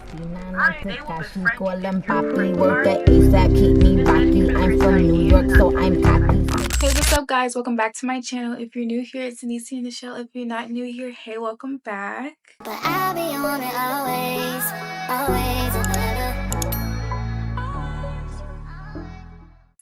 Hey, what's up guys? Welcome back to my channel. If you're new here, it's Anisi in the show. If you're not new here, hey, welcome back. But I'll be on it always, always.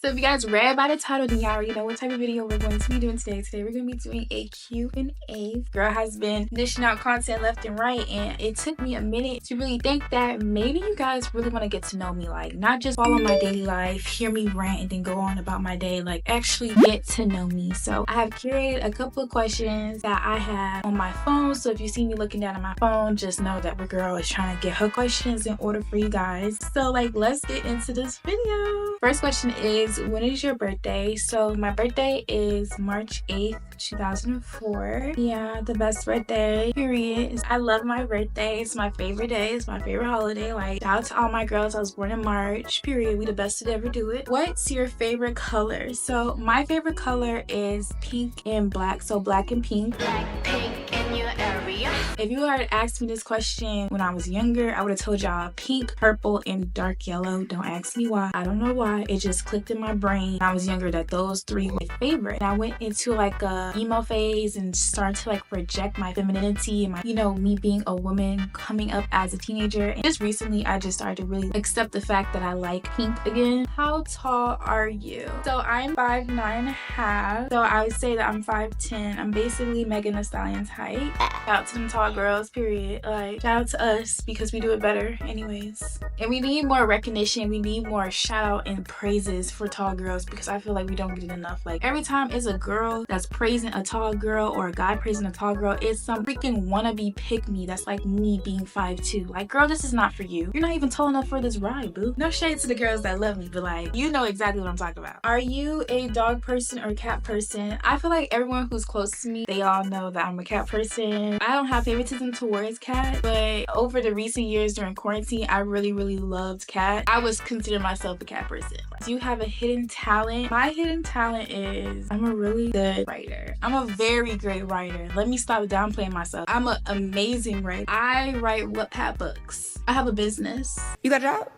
So if you guys read by the title, then you already know what type of video we're going to be doing today. Today we're going to be doing a Q&A. Girl has been dishing out content left and right, and it took me a minute to really think that maybe you guys really want to get to know me, like not just follow my daily life, hear me rant and then go on about my day, like actually get to know me. So I have curated a couple of questions that I have on my phone. So if you see me looking down at my phone, just know that my girl is trying to get her questions in order for you guys. So like, let's get into this video. First question is, when is your birthday? So my birthday is March 8th, 2004. Yeah, the best birthday, period. I love my birthday. It's my favorite day. It's my favorite holiday. Like, shout out to all my girls. I was born in March, period. We the best to ever do it. What's your favorite color? So my favorite color is pink and black. So black and pink. Black, pink in your area. If you had asked me this question when I was younger, I would have told y'all pink, purple, and dark yellow. Don't ask me why. I don't know why. It just clicked in my brain when I was younger that those three were my favorite. And I went into like a emo phase and started to like reject my femininity and my, you know, me being a woman coming up as a teenager. And just recently, I just started to really accept the fact that I like pink again. How tall are you? So I'm 5'9.5". So I would say that I'm 5'10". I'm basically Megan Thee Stallion's height. Shout out to them tall girls, period. Like, shout out to us because we do it better anyways. And we need more recognition. We need more shout out and praises for tall girls because I feel like we don't get it enough. Like, every time it's a girl that's praising a tall girl or a guy praising a tall girl, it's some freaking wannabe pick me that's like me being 5'2". Like, girl, this is not for you. You're not even tall enough for this ride, boo. No shade to the girls that love me, but like, you know exactly what I'm talking about. Are you a dog person or cat person? I feel like everyone who's close to me, they all know that I'm a cat person. I don't have favoritism towards cat, but over the recent years during quarantine, I really loved cat. I was considering myself a cat person. Do you have a hidden talent? My hidden talent is I'm a really good writer. I'm a very great writer. Let me stop downplaying myself. I'm an amazing writer. I write Wattpad books. I have a business. You got a job?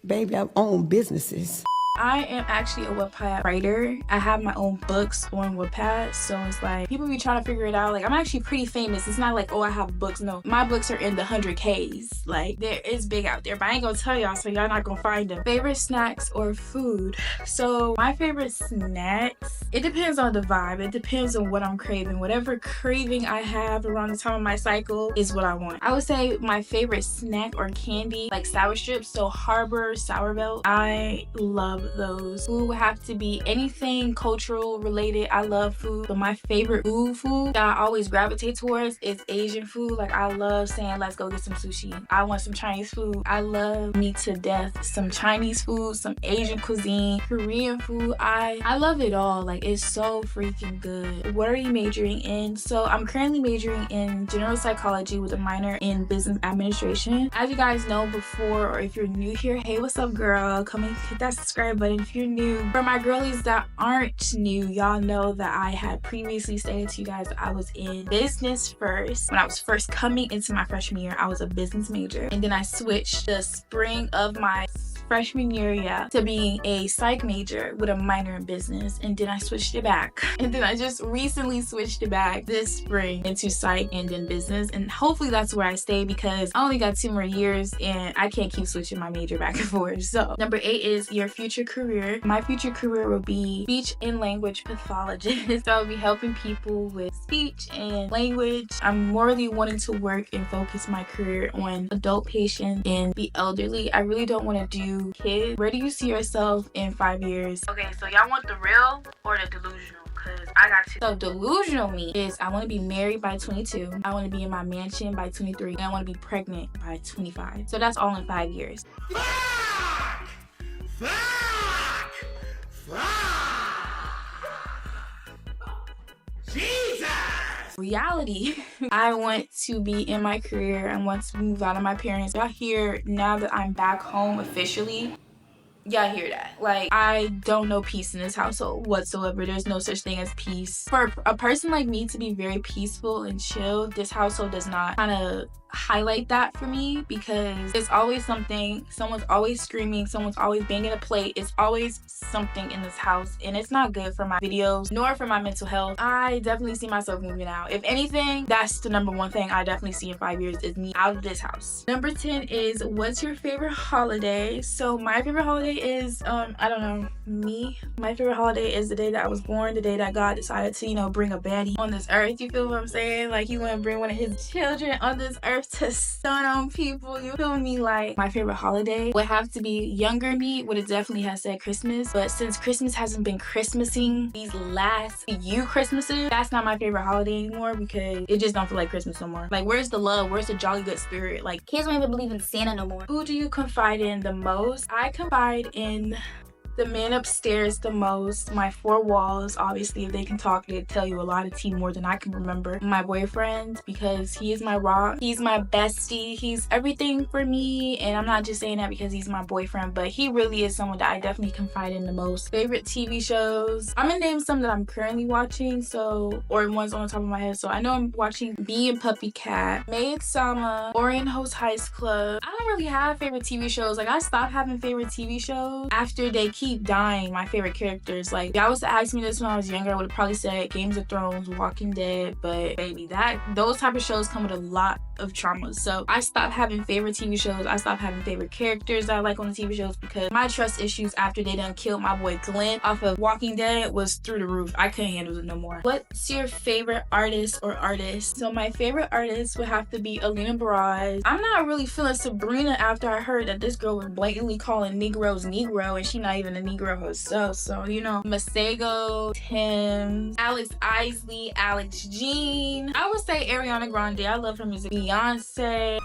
Baby, I own businesses. I am actually a Wattpad writer. I have my own books on Wattpad, so it's like people be trying to figure it out. Like, I'm actually pretty famous. It's not like, oh, I have books. No, my books are in the 100Ks. Like, there is big out there, but I ain't gonna tell y'all, so y'all not gonna find them. Favorite snacks or food? So my favorite snacks, it depends on the vibe. It depends on what I'm craving. Whatever craving I have around the time of my cycle is what I want. I would say my favorite snack or candy, like sour strips, so Harbor Sour Belt. I love those. Food would have to be anything cultural related. I love food, but my favorite food that I always gravitate towards is Asian food. Like, I love saying, let's go get some sushi. I want some Chinese food. I love me to death some Chinese food, some Asian cuisine, Korean food. I love it all. Like, it's so freaking good. What are you majoring in? So I'm currently majoring in general psychology with a minor in business administration. As you guys know before, or if you're new here, hey, what's up, girl? Come and hit that subscribe button if you're new. For my girlies that aren't new, y'all know that I had previously stated to you guys that I was in business first. When I was first coming into my freshman year, I was a business major, and then I switched the spring of my freshman year, to being a psych major with a minor in business, and then I switched it back. And then I just recently switched it back this spring into psych and then business, and hopefully that's where I stay because I only got 2 more years and I can't keep switching my major back and forth. So number 8 is your future career. My future career will be speech and language pathologist. So I'll be helping people with speech and language. I'm morally wanting to work and focus my career on adult patients and the elderly. I really don't want to do kids. Where do you see yourself in 5 years? Okay, so y'all want the real or the delusional? Because I got to. So delusional me is I want to be married by 22. I want to be in my mansion by 23. And I want to be pregnant by 25. So that's all in 5 years. Fuck! Fuck! Fuck! Jesus! Reality. I want to be in my career. I want to move out of my parents. Y'all here now that I'm back home officially. Y'all hear that? Like, I don't know peace in this household whatsoever. There's no such thing as peace. For a person like me to be very peaceful and chill, this household does not kind of highlight that for me, because it's always something. Someone's always screaming, someone's always banging a plate. It's always something in this house, and it's not good for my videos nor for my mental health. I definitely see myself moving out. If anything, that's the number one thing I definitely see in 5 years, is me out of this house. Number 10 is, what's your favorite holiday? So my favorite holiday is I don't know, my favorite holiday is the day that I was born, the day that God decided to, you know, bring a baddie on this earth. You feel what I'm saying? Like, he wouldn't bring one of his children on this earth to stun on people. You feel me? Like, my favorite holiday would have to be, younger me would have definitely have said Christmas, but since Christmas hasn't been Christmasing these last few Christmases, that's not my favorite holiday anymore, because it just don't feel like Christmas no more. Like, where's the love? Where's the jolly good spirit? Like, kids don't even believe in Santa no more. Who do you confide in the most? I confide in the man upstairs the most. My 4 walls, obviously, if they can talk, they tell you a lot of tea more than I can remember. My boyfriend, because he is my rock, he's my bestie, he's everything for me. And I'm not just saying that because he's my boyfriend, but he really is someone that I definitely confide in the most. Favorite TV shows, I'm gonna name some that I'm currently watching, so, or ones on the top of my head. So I know I'm watching Bee and Puppy Cat, Maid Sama, Orion Host Heist Club. I don't really have favorite TV shows. Like, I stopped having favorite TV shows after they keep dying my favorite characters. Like, if y'all was to ask me this when I was younger, I would have probably said Games of Thrones, Walking Dead, but baby, those type of shows come with a lot of traumas. So I stopped having favorite TV shows. I stopped having favorite characters that I like on the TV shows, because my trust issues after they done killed my boy Glenn off of Walking Dead was through the roof. I couldn't handle it no more. What's your favorite artist or artist? So my favorite artist would have to be Alina Baraz. I'm not really feeling Sabrina after I heard that this girl was blatantly calling Negroes Negro, and she not even a Negro herself. So, you know, Masego, Tim, Alex Isley, Alex Jean. I would say Ariana Grande. I love her music. Beyonce.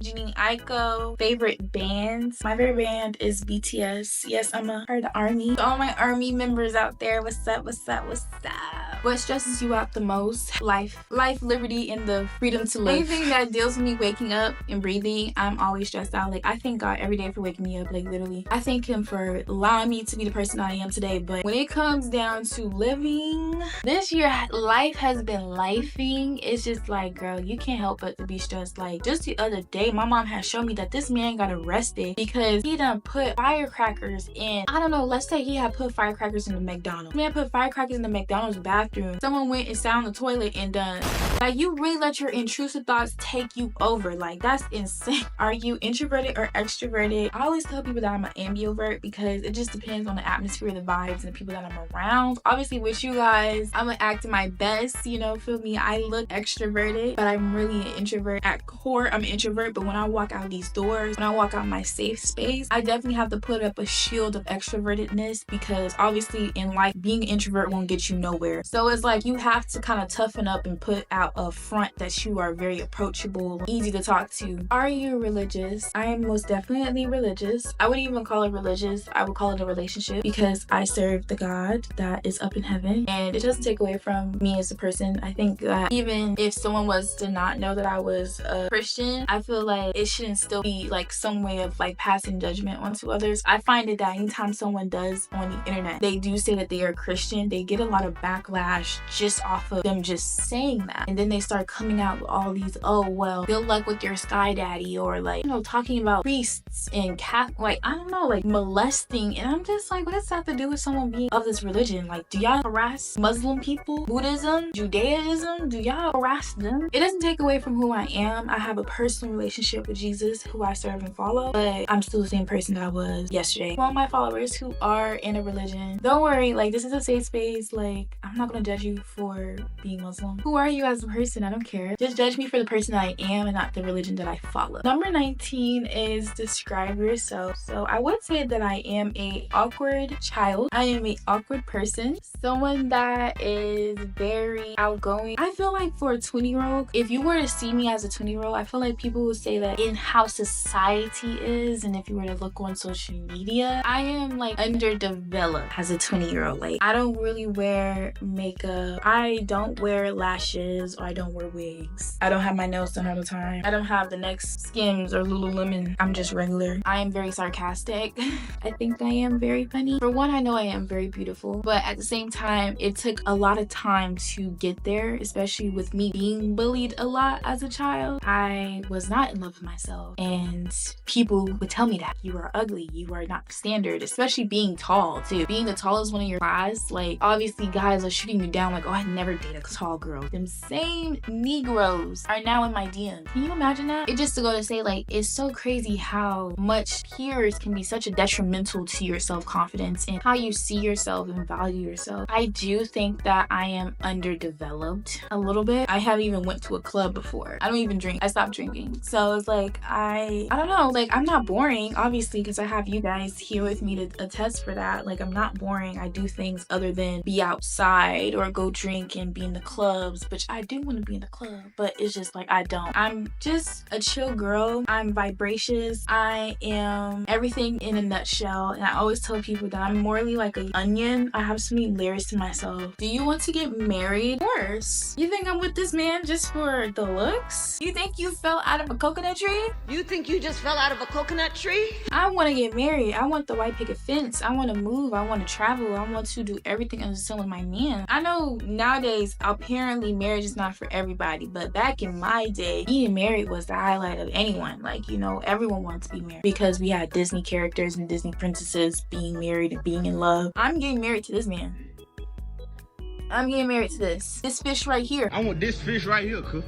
Janine Aiko. Favorite bands. My favorite band is BTS. Yes, I'm a part of the army. To all my army members out there, what's up, what's up, what's up? What stresses you out the most? Life, liberty, and the freedom to live. Anything that deals with me waking up and breathing, I'm always stressed out. Like, I thank God every day for waking me up. Like, literally, I thank him for allowing me to be the person I am today. But when it comes down to living, this year life has been lifing. It's just like, girl, you can't help but to be stressed. Like, just the other day, my mom had shown me that this man got arrested because he done put firecrackers in, I don't know, let's say he had put firecrackers in the McDonald's. Man put firecrackers in the McDonald's bathroom. Someone went and sat on the toilet and done. Like, you really let your intrusive thoughts take you over. Like, that's insane. Are you introverted or extroverted? I always tell people that I'm an ambivert, because it just depends on the atmosphere, the vibes, and the people that I'm around. Obviously, with you guys, I'm gonna act my best, you know, feel me? I look extroverted, but I'm really an introvert. At core, I'm an introvert, but when I walk out these doors, when I walk out my safe space, I definitely have to put up a shield of extrovertedness, because obviously in life, being an introvert won't get you nowhere. So it's like, you have to kind of toughen up and put out a front that you are very approachable, easy to talk to. Are you religious? I am most definitely religious. I wouldn't even call it religious. I would call it a relationship, because I serve the God that is up in heaven, and it doesn't take away from me as a person. I think that even if someone was to not know that I was a Christian, I feel like it shouldn't still be like some way of like passing judgment onto others. I find it that anytime someone does on the internet, they do say that they are Christian, they get a lot of backlash just off of them just saying that, and then they start coming out with all these, oh well, good luck with your sky daddy, or like, you know, talking about priests and like, I don't know, like molesting. And I'm just like, what does that have to do with someone being of this religion? Like, do y'all harass Muslim people, Buddhism, Judaism? Do y'all harass them? It doesn't take away from who I am. I have a personal relationship with Jesus, who I serve and follow, but I'm still the same person that I was yesterday. All my followers who are in a religion, don't worry, like, this is a safe space. Like, I'm not gonna judge you for being Muslim. Who are you as a person? I don't care. Just judge me for the person I am and not the religion that I follow. Number 19 is describe yourself. So I would say that I am a awkward child. I am a awkward person. Someone that is very outgoing. I feel like for a 20-year-old, if you were to see me as a 20-year-old, I feel like people would say that in how society is, and if you were to look on social media, I am like underdeveloped as a 20-year-old. Like, I don't really wear makeup makeup. I don't wear lashes or I don't wear wigs. I don't have my nails done all the time. I don't have the next Skims or Lululemon. I'm just regular. I am very sarcastic. I think I am very funny. For one, I know I am very beautiful, but at the same time, it took a lot of time to get there, especially with me being bullied a lot as a child. I was not in love with myself, and people would tell me that you are ugly, you are not standard, especially being tall too. Being the tallest one in your class, like obviously guys are shooting you down like, oh, I'd never date a tall girl. Them same Negroes are now in my DM. Can you imagine that? It just to go to say, like, it's so crazy how much peers can be such a detrimental to your self-confidence and how you see yourself and value yourself. I do think that I am underdeveloped a little bit. I haven't even went to a club before. I don't even drink. I stopped drinking. So it's like, I don't know, like I'm not boring, obviously, because I have you guys here with me to attest for that. Like I'm not boring. I do things other than be outside or go drink and be in the clubs, which I do want to be in the club, but it's just like I don't. I'm just a chill girl. I'm vivacious. I am everything in a nutshell, and I always tell people that I'm morally like an onion. I have so many layers to myself. Do you want to get married? Of course. You think I'm with this man just for the looks? You think you fell out of a coconut tree? You think you just fell out of a coconut tree? I want to get married. I want the white picket fence. I want to move. I want to travel. I want to do everything under the sun with my man. I know nowadays apparently marriage is not for everybody, but back in my day, being married was the highlight of anyone. Like, you know, everyone wanted to be married because we had Disney characters and Disney princesses being married and being in love. I'm getting married to this man. I'm getting married to this fish right here. I want this fish right here, cuz.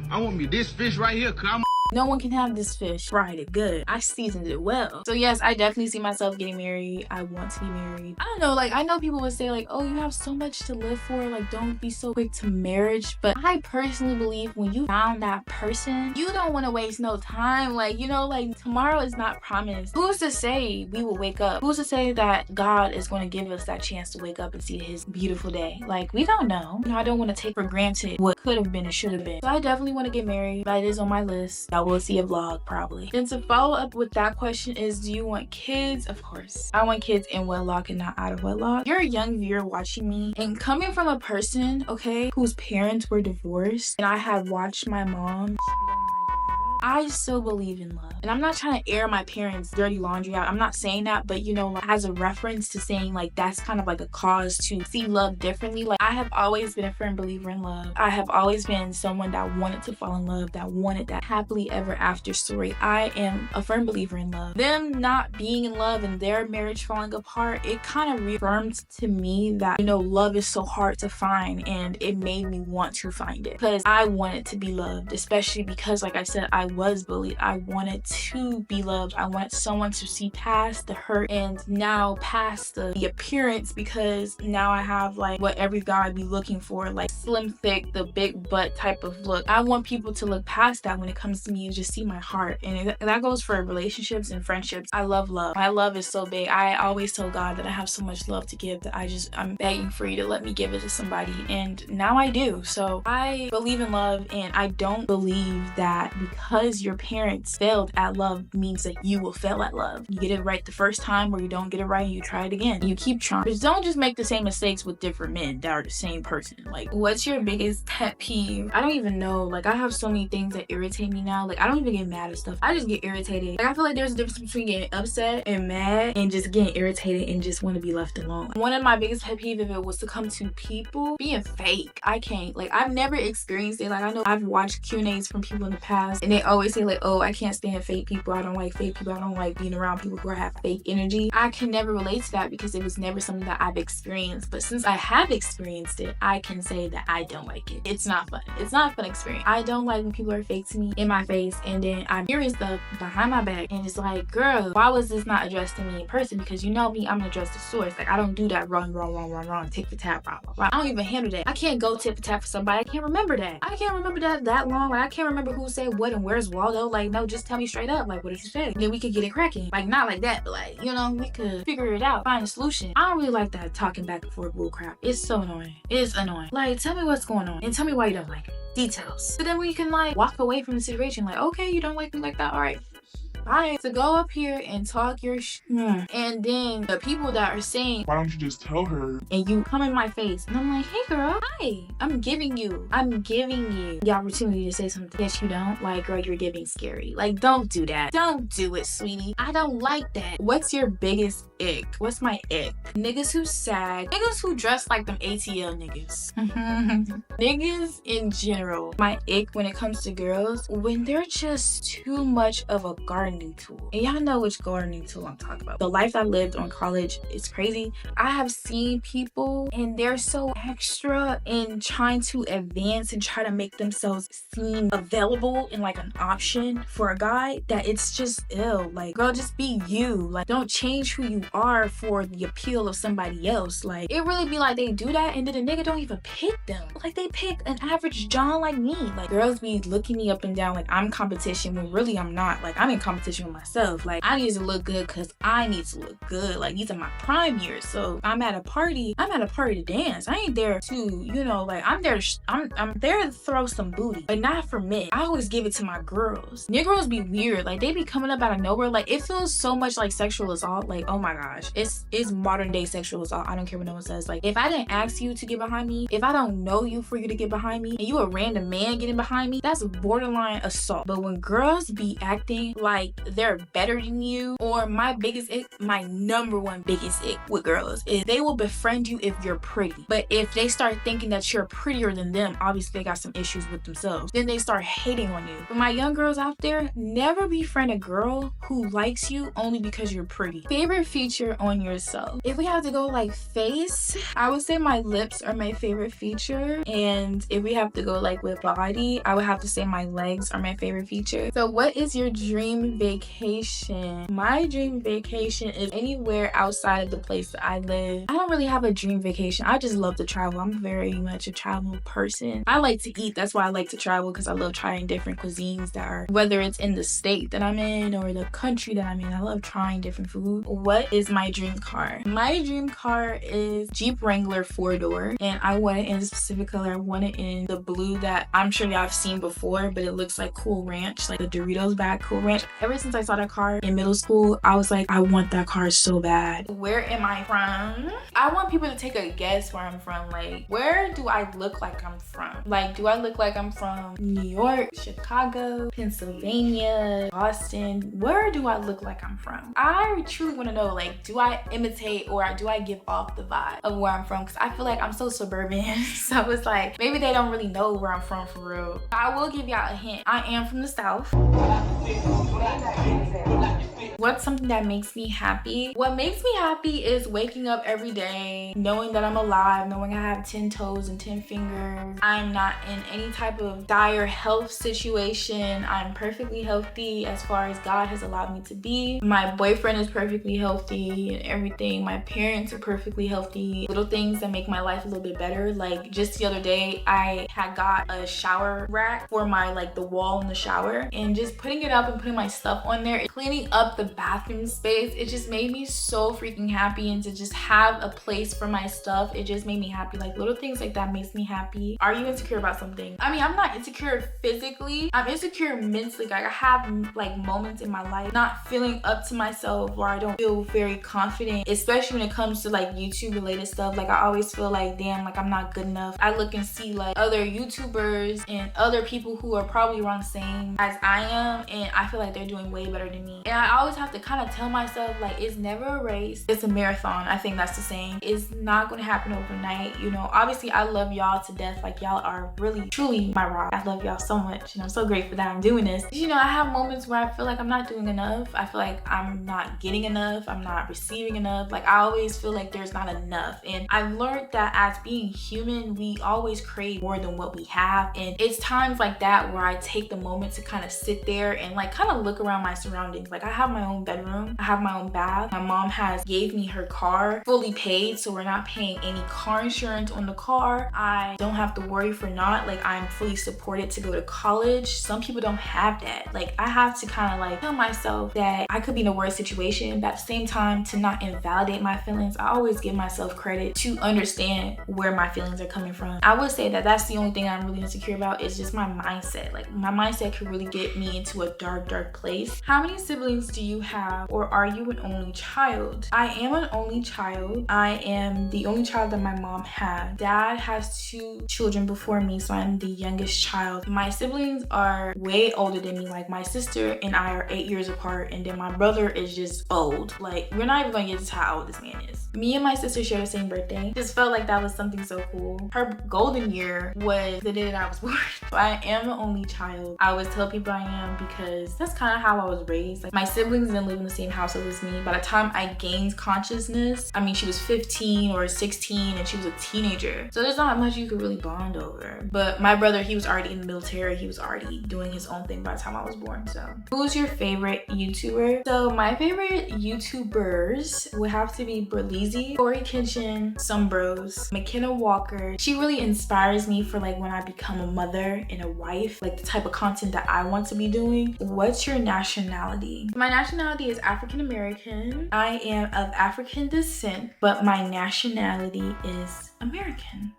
I want me this fish right here, cuz. No one can have this fish fried it good. I seasoned it well. So yes, I definitely see myself getting married. I want to be married. I don't know, like I know people would say like, oh, you have so much to live for, like don't be so quick to marriage. But I personally believe when you found that person, you don't want to waste no time. Like, you know, like tomorrow is not promised. Who's to say we will wake up? Who's to say that God is going to give us that chance to wake up and see his beautiful day? Like, we don't know. You know, I don't want to take for granted what could have been and should have been. So I definitely want to get married. That is on my list. I will see a vlog probably. Then to follow up with that question is, do you want kids? Of course. I want kids in wedlock and not out of wedlock. You're a young viewer watching me, and coming from a person, okay, whose parents were divorced, and I have watched my mom cheat on my dad, I still believe in love. And I'm not trying to air my parents' dirty laundry out. I'm not saying that, but you know, like, as a reference to saying like that's kind of like a cause to see love differently. Like I have always been a firm believer in love. I have always been someone that wanted to fall in love, that wanted that happily ever after story. I am a firm believer in love. Them not being in love and their marriage falling apart, it kind of reaffirmed to me that, you know, love is so hard to find, and it made me want to find it because I wanted to be loved, especially because, like I said, I was bullied. I wanted to be loved. I wanted someone to see past the hurt and now past the appearance, because now I have like what every guy would be looking for, like slim, thick, the big butt type of look. I want people to look past that when it comes to me and just see my heart. And that goes for relationships and friendships. I love love. My love is so big. I always tell God that I have so much love to give that I'm begging for you to let me give it to somebody, and now I do. So I believe in love, and I don't believe that because your parents failed at love means that you will fail at love. You get it right the first time, or you don't get it right and you try it again. You keep trying. But don't just make the same mistakes with different men that are the same person. Like, what's your biggest pet peeve? I don't even know. Like, I have so many things that irritate me now. Like, I don't even get mad at stuff. I just get irritated. Like, I feel like there's a difference between getting upset and mad and just getting irritated and just want to be left alone. One of my biggest pet peeve, if it was to come to people being fake, I can't. Like, I've never experienced it. Like, I know I've watched Q&As from people in the past, and they always say like, oh, I can't stand fake people. I don't like fake people. I don't like being around people who have fake energy. I can never relate to that because it was never something that I've experienced. But since I have experienced it, I can say that I don't like it. It's not fun. It's not a fun experience. I don't like when people are fake to me in my face, and then I'm hearing stuff behind my back, and it's like, girl, why was this not addressed to me in person? Because you know me, I'm gonna address the source. Like, I don't do that wrong, tick for tap, blah, blah, blah. I don't even handle that. I can't go tip for tap for somebody. I can't remember that. I can't remember that long. Like, I can't remember who said what and where's Waldo. Like, no, just tell me straight up. Like, what did you say? And then we could get it cracking. Like, not like that, but like, you know, we could figure it out, find a solution. I don't really like that talking back and forth bull crap. It's so annoying. It's annoying. Like, tell me what's going on and tell me why you don't like it. Details. So then we can like walk away from the situation. Like, okay, you don't like me like that. All right. Right. To go up here and talk your and then the people that are saying, why don't you just tell her? And you come in my face and I'm like, hey girl, hi. I'm giving you the opportunity to say something that you don't like. Girl, you're giving scary. Like, don't do that. Don't do it, sweetie. I don't like that. What's your biggest ick? What's my ick? Niggas who sag. Niggas who dress like them ATL niggas. Niggas in general. My ick when it comes to girls, when they're just too much of a gardening tool. And y'all know which gardening tool I'm talking about. The life I lived on college is crazy. I have seen people and they're so extra in trying to advance and try to make themselves seem available and like an option for a guy that it's just ill. Like, girl, just be you. Like, don't change who you are for the appeal of somebody else. Like, it really be like they do that and then the nigga don't even pick them. Like, they pick an average John like me. Like, girls be looking me up and down like I'm competition when really I'm not. Like, I'm in competition with myself. Like, I need to look good because I need to look good. Like, these are my prime years. So I'm at a party to dance. I ain't there to, you know, like, I'm there to throw some booty, but not for men. I always give it to my girls. Negroes be weird. Like, they be coming up out of nowhere. Like, it feels so much like sexual assault. Like, oh my gosh, it's modern day sexual assault. I don't care what no one says. Like, if I didn't ask you to get behind me, if I don't know you for you to get behind me, and you a random man getting behind me, that's borderline assault. But when girls be acting like they're better than you, or my number one biggest ick with girls is they will befriend you if you're pretty. But if they start thinking that you're prettier than them, obviously they got some issues with themselves, then they start hating on you. But my young girls out there, never befriend a girl who likes you only because you're pretty. Favorite feature on yourself? If we have to go like face, I would say my lips are my favorite feature. And if we have to go like with body, I would have to say my legs are my favorite feature. So what is your dream vacation? My dream vacation is anywhere outside of the place that I live. I don't really have a dream vacation. I just love to travel. I'm very much a travel person. I like to eat. That's why I like to travel, because I love trying different cuisines that are, whether it's in the state that I'm in or the country that I'm in. I love trying different food. What is my dream car? My dream car is Jeep Wrangler 4-door, and I want it in a specific color. I want it in the blue that I'm sure y'all have seen before, but it looks like Cool Ranch, like the Doritos bag Cool Ranch. Ever since I saw that car in middle school, I was like, I want that car so bad. Where am I from? I want people to take a guess where I'm from. Like, where do I look like I'm from? Like, do I look like I'm from New York, Chicago, Pennsylvania, Boston? Where do I look like I'm from? I truly want to know, like, do I imitate or do I give off the vibe of where I'm from? Because I feel like I'm so suburban. So it's like, maybe they don't really know where I'm from for real. I will give y'all a hint. I am from the South. What's something that makes me happy? What makes me happy is waking up every day, knowing that I'm alive, knowing I have 10 toes and 10 fingers. I'm not in any type of dire health situation. I'm perfectly healthy as far as God has allowed me to be. My boyfriend is perfectly healthy and everything. My parents are perfectly healthy. Little things that make my life a little bit better. Like, just the other day, I had got a shower rack for my, like, the wall in the shower, and just putting it up and putting my stuff on there, cleaning up the bathroom space, it just made me so freaking happy. And to just have a place for my stuff, it just made me happy. Like, little things like that makes me happy. Are you insecure about something? I mean, I'm not insecure physically, I'm insecure mentally. Like, I have like moments in my life not feeling up to myself, or I don't feel very confident, especially when it comes to like YouTube related stuff. Like, I always feel like, damn, like I'm not good enough. I look and see like other YouTubers and other people who are probably around the same as I am, and I feel like they're doing way better than me. And I always have to kind of tell myself, like, it's never a race, it's a marathon. I think that's the saying. It's not going to happen overnight. You know, obviously I love y'all to death. Like, y'all are really truly my rock. I love y'all so much, and I'm so grateful that I'm doing this. You know, I have moments where I feel like I'm not doing enough. I feel like I'm not getting enough, I'm not receiving enough. Like, I always feel like there's not enough, and I've learned that as being human, we always crave more than what we have. And it's times like that where I take the moment to kind of sit there and like kind of look around my surroundings. Like, I have my my own bedroom. I have my own bath. My mom has gave me her car fully paid, so we're not paying any car insurance on the car. I don't have to worry for not, like, I'm fully supported to go to college. Some people don't have that. Like, I have to kind of like tell myself that I could be in a worse situation, but at the same time, to not invalidate my feelings, I always give myself credit to understand where my feelings are coming from. I would say that that's the only thing I'm really insecure about, is just my mindset. Like, my mindset could really get me into a dark place. How many siblings do you have, or are you an only child? I am an only child. I am the only child that my mom had. Dad has 2 children before me, so I'm the youngest child. My siblings are way older than me. Like, my sister and I are 8 years apart, and then my brother is just old. Like, we're not even gonna get into how old this man is. Me and my sister share the same birthday. Just felt like that was something so cool. Her golden year was the day that I was born. So I am an only child. I always tell people I am because that's kind of how I was raised. Like, my siblings didn't live in the same house as me. By the time I gained consciousness, I mean, she was 15 or 16 and she was a teenager. So there's not much you could really bond over. But my brother, he was already in the military. He was already doing his own thing by the time I was born. So who's your favorite YouTuber? So my favorite YouTubers would have to be Berleezy, Corey Kitchen, Some Bros, McKenna Walker. She really inspires me for like when I become a mother and a wife, like the type of content that I want to be doing. What's your nationality? My nationality is African American. I am of African descent, but my nationality is American.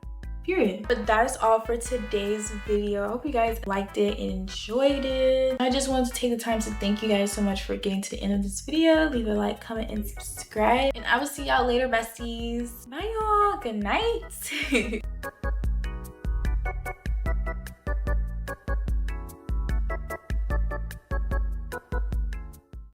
Period. But that is all for today's video. I hope you guys liked it and enjoyed it. I just wanted to take the time to thank you guys so much for getting to the end of this video. Leave a like, comment, and subscribe. And I will see y'all later, besties. Bye, y'all. Good night.